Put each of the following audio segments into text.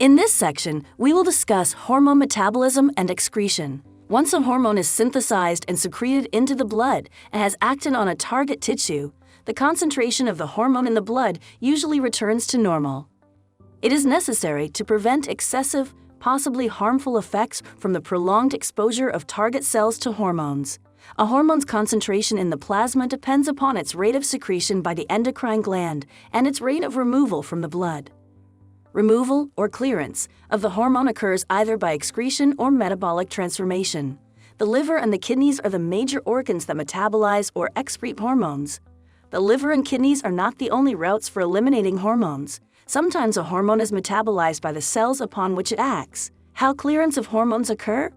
In this section, we will discuss hormone metabolism and excretion. Once a hormone is synthesized and secreted into the blood and has acted on a target tissue, the concentration of the hormone in the blood usually returns to normal. It is necessary to prevent excessive, possibly harmful effects from the prolonged exposure of target cells to hormones. A hormone's concentration in the plasma depends upon its rate of secretion by the endocrine gland and its rate of removal from the blood. Removal, or clearance, of the hormone occurs either by excretion or metabolic transformation. The liver and the kidneys are the major organs that metabolize or excrete hormones. The liver and kidneys are not the only routes for eliminating hormones. Sometimes a hormone is metabolized by the cells upon which it acts. How clearance of hormones occur?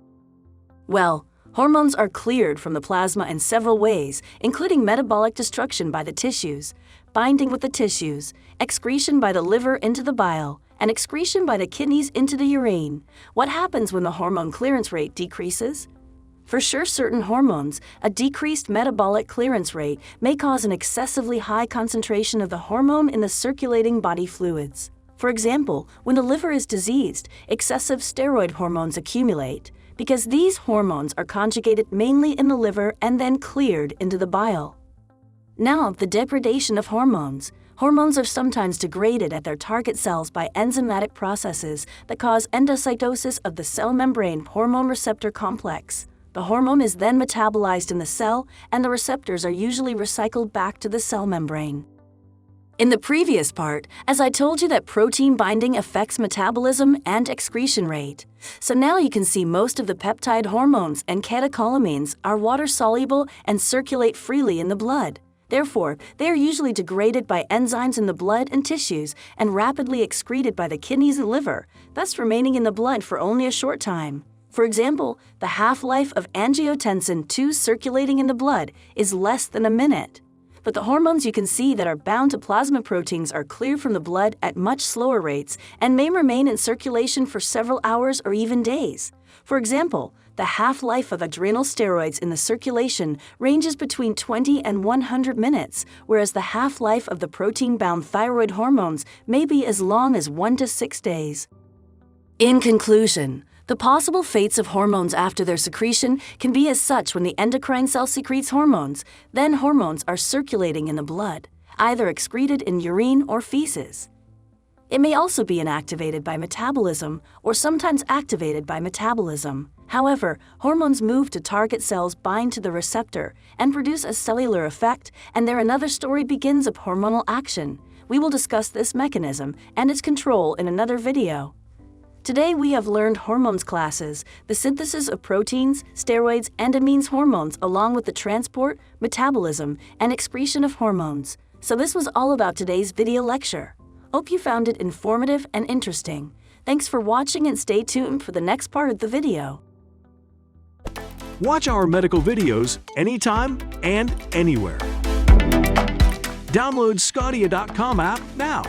Well, hormones are cleared from the plasma in several ways, including metabolic destruction by the tissues, binding with the tissues, excretion by the liver into the bile, and excretion by the kidneys into the urine. What happens when the hormone clearance rate decreases? For certain hormones, a decreased metabolic clearance rate may cause an excessively high concentration of the hormone in the circulating body fluids. For example, when the liver is diseased, excessive steroid hormones accumulate, because these hormones are conjugated mainly in the liver and then cleared into the bile. Now, the degradation of hormones. Hormones are sometimes degraded at their target cells by enzymatic processes that cause endocytosis of the cell membrane hormone receptor complex. The hormone is then metabolized in the cell, and the receptors are usually recycled back to the cell membrane. In the previous part, as I told you that protein binding affects metabolism and excretion rate. So now you can see most of the peptide hormones and catecholamines are water-soluble and circulate freely in the blood. Therefore, they are usually degraded by enzymes in the blood and tissues and rapidly excreted by the kidneys and liver, thus remaining in the blood for only a short time. For example, the half-life of angiotensin II circulating in the blood is less than a minute. But the hormones you can see that are bound to plasma proteins are cleared from the blood at much slower rates and may remain in circulation for several hours or even days. For example, the half-life of adrenal steroids in the circulation ranges between 20 and 100 minutes, whereas the half-life of the protein-bound thyroid hormones may be as long as 1 to 6 days. In conclusion, the possible fates of hormones after their secretion can be as such: when the endocrine cell secretes hormones, then hormones are circulating in the blood, either excreted in urine or feces. It may also be inactivated by metabolism or sometimes activated by metabolism. However, hormones move to target cells, bind to the receptor, and produce a cellular effect, and there another story begins of hormonal action. We will discuss this mechanism and its control in another video. Today we have learned hormones classes, the synthesis of proteins, steroids, and amines hormones, along with the transport, metabolism, and excretion of hormones. So this was all about today's video lecture. Hope you found it informative and interesting. Thanks for watching and stay tuned for the next part of the video. Watch our medical videos anytime and anywhere. Download sqadia.com app now.